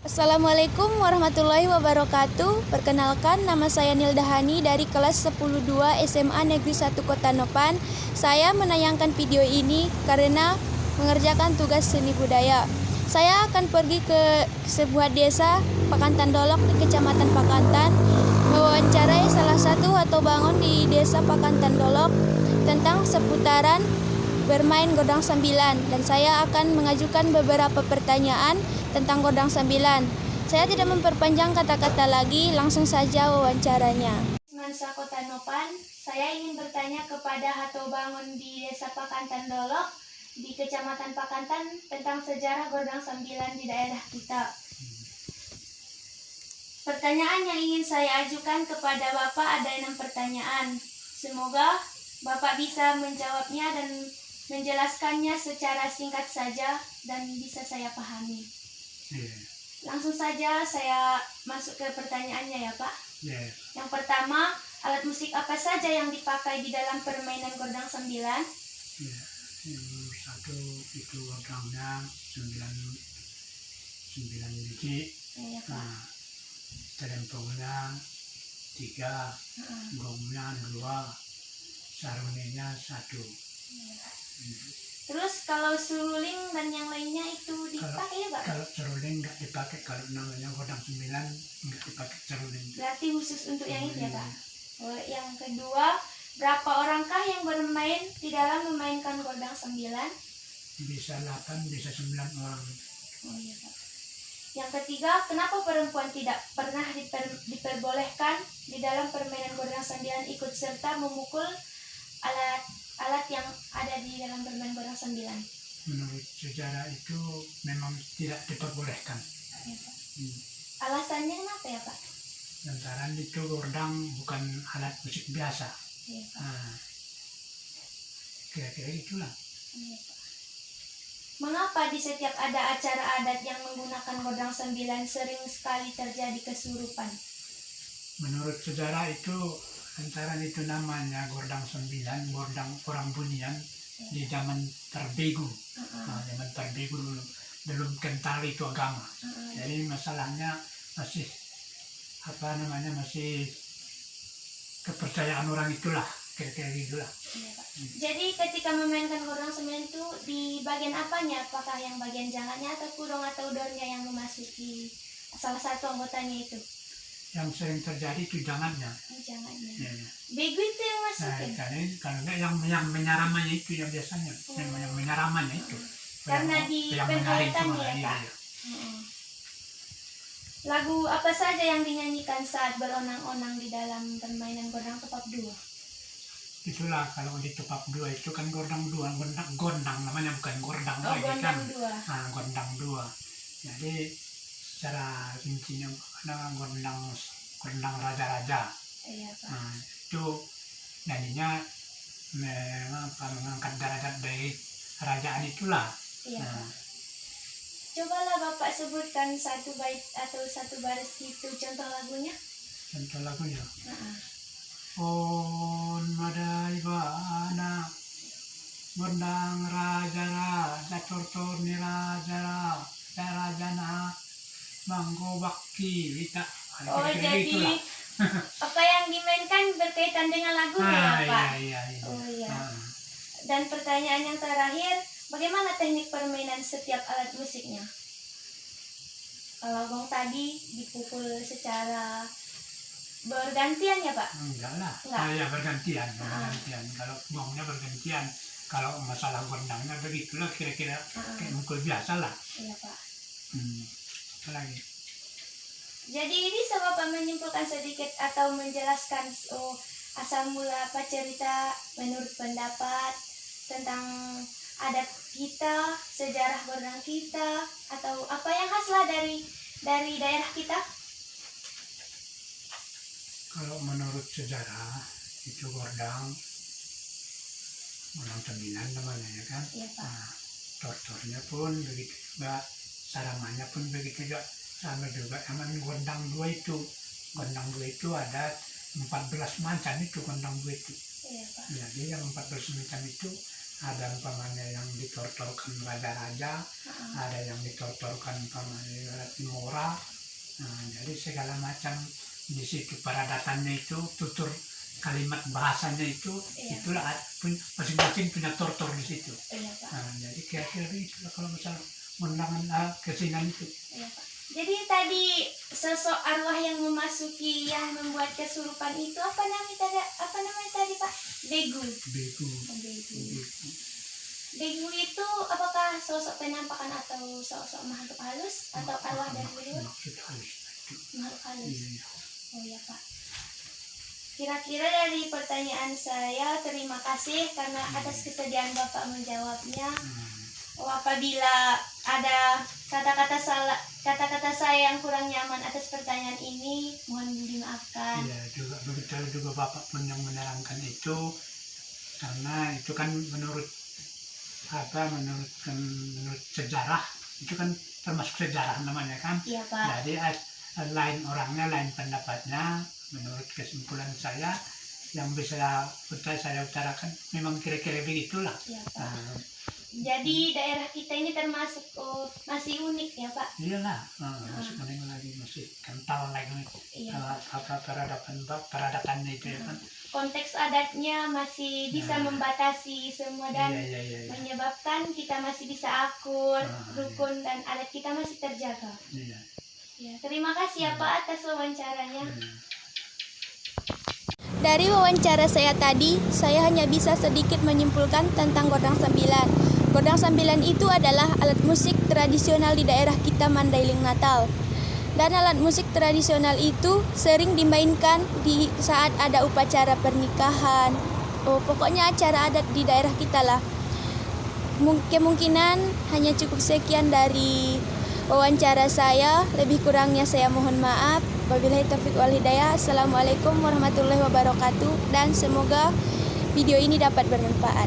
Assalamualaikum warahmatullahi wabarakatuh. Perkenalkan, nama saya Nilda Hani dari kelas 10-2 SMA Negeri 1 Kota Nopan. Saya menayangkan video ini karena mengerjakan tugas seni budaya. Saya akan pergi ke sebuah desa Pakantan Dolok di Kecamatan Pakantan, mewawancarai salah satu atau bangun di desa Pakantan Dolok tentang seputaran bermain godang sambilan, dan saya akan mengajukan beberapa pertanyaan tentang godang sambilan. Saya tidak memperpanjang kata-kata lagi, langsung saja wawancaranya. Mansa Kota Nopan, saya ingin bertanya kepada Hato Bangun di Desa Pakantan Dolok di Kecamatan Pakantan tentang sejarah godang sambilan di daerah kita. Pertanyaan yang ingin saya ajukan kepada Bapak ada 6 pertanyaan. Semoga Bapak bisa menjawabnya dan menjelaskannya secara singkat saja dan bisa saya pahami. Langsung saja saya masuk ke pertanyaannya ya Pak. Yang pertama, alat musik apa saja yang dipakai di dalam permainan godang sambilan? Yang satu itu godangnya 9 biji. Ya, Pak. Nah, terempongnya 3, gongnya 2, sarungnya 1. Terus kalau seruling dan yang lainnya itu dipakai ya Pak? Kalau seruling nggak dipakai, kalau namanya godang sambilan nggak dipakai seruling. Berarti khusus untuk yang itu ya Pak? Yang kedua, berapa orangkah yang bermain di dalam memainkan godang sambilan? Bisa 8, bisa 9 orang. Oh iya Pak. Yang ketiga, kenapa perempuan tidak pernah diperbolehkan di dalam permainan godang sambilan ikut serta memukul alat yang ada di dalam bermain godang sambilan? Menurut sejarah itu memang tidak diperbolehkan. Ya, Pak. Alasannya kenapa ya Pak? Lantaran itu godang bukan alat musik biasa. Ya, Pak. Nah, kira-kira itulah. Ya, Pak. Mengapa di setiap ada acara adat yang menggunakan godang sambilan sering sekali terjadi kesurupan? Menurut sejarah itu lantaran itu namanya godang sambilan, godang orang bunian di zaman terbegu. Nah, zaman terbegu dulu belum kental itu agama. Jadi masalahnya masih masih kepercayaan orang itulah, kira-kira gitulah. Ya, Pak. Jadi ketika memainkan godang sambilan itu di bagian apanya? Apakah yang bagian jangannya atau kurung atau dornya yang memasuki salah satu anggotanya itu? Yang sering terjadi itu jangannya. Jangannya. Ya. Begu itu yang masukin? Kalau enggak yang menyaramannya itu yang biasanya. Yang menyaramannya itu. Karena di perbuatannya ya Pak? Lagu apa saja yang dinyanyikan saat beronang-onang di dalam permainan godang tepap dua? Itulah kalau di tepap dua itu kan gondang dua, gondang namanya, bukan gordang lagi gondang kan. Dua. Nah, gondang dua. Jadi secara rincinya gondang raja-raja. Iya Pak. Nah, itu nyanyinya mengangkat derajat dari kerajaan itulah. Iya Pak. Cobalah Bapak sebutkan satu bait atau satu baris itu contoh lagunya. Contoh lagunya. On madai bana gondang raja-raja tortor ni raja-rajana manggo bakti wita. Oh, jadi apa yang dimainkan berkaitan dengan lagunya ya Pak? Iya. Oh iya. Dan pertanyaan yang terakhir, bagaimana teknik permainan setiap alat musiknya? Kalau gong tadi dipukul secara bergantian ya Pak? Enggak lah. Ya bergantian. Kalau gongnya bergantian. Kalau masalah gondangnya begitulah, kira-kira kayak mukul biasa lah. Iya Pak. Apa lagi? Jadi bisa Bapak menyimpulkan sedikit atau menjelaskan asal mula apa cerita menurut pendapat tentang adat kita, sejarah godang kita, atau apa yang khaslah dari daerah kita? Kalau menurut sejarah itu godang sambilan namanya ya kan. Iya Pak. Nah, tortornya pun begitu juga, saramannya pun begitu juga, sama juga sama gondang dua itu. Gondang dua itu ada 14 macam itu gondang dua itu. Iya Pak. Jadi yang 14 macam itu ada umpamanya yang ditortorkan raja-raja, ada yang ditortorkan umpamanya Timora. Nah, jadi segala macam di situ peradatannya itu, tutur kalimat bahasanya itu, itulah masing-masing punya tortor di situ. Iya, Pak. Nah, jadi kira-kira itu kalau misalnya undangan kesenian itu. Iya, Pak. Jadi tadi sosok arwah yang memasuki yang membuat kesurupan itu apa namanya tadi Pak? Begu. Begu. Begu. Begu itu apakah sosok penampakan atau sosok makhluk halus atau arwah dari luar? Maksud halus itu. Makhluk halus. Iya. Oh ya Pak. Kira-kira dari pertanyaan saya, terima kasih karena atas kesediaan Bapak menjawabnya. Oh, apabila ada kata-kata saya yang kurang nyaman atas pertanyaan ini, mohon dimaafkan. Iya, begitu juga Bapak pun yang menerangkan itu, karena itu kan menurut sejarah, itu kan termasuk sejarah namanya kan. Iya Pak. Jadi lain orangnya, lain pendapatnya. Menurut kesimpulan saya, yang bisa saya utarakan memang kira-kira begitulah. Iya Pak. Jadi daerah kita ini termasuk masih unik ya Pak? Iyalah, masih unik lagi, masih kental lagi. Iya. Peradatannya itu ya kan. Konteks adatnya masih bisa membatasi semua dan Iya. menyebabkan kita masih bisa akur, rukun dan adat kita masih terjaga. Iya. Ya, terima kasih ya Pak atas wawancaranya. Iya. Dari wawancara saya tadi, saya hanya bisa sedikit menyimpulkan tentang Gondang Sambilan. Gondang Sambilan itu adalah alat musik tradisional di daerah kita Mandailing Natal. Dan alat musik tradisional itu sering dimainkan di saat ada upacara pernikahan. Pokoknya acara adat di daerah kita lah. Kemungkinan hanya cukup sekian dari wawancara saya. Lebih kurangnya saya mohon maaf. Wabillahi taufiq wal hidayah. Assalamualaikum warahmatullahi wabarakatuh. Dan semoga video ini dapat bermanfaat.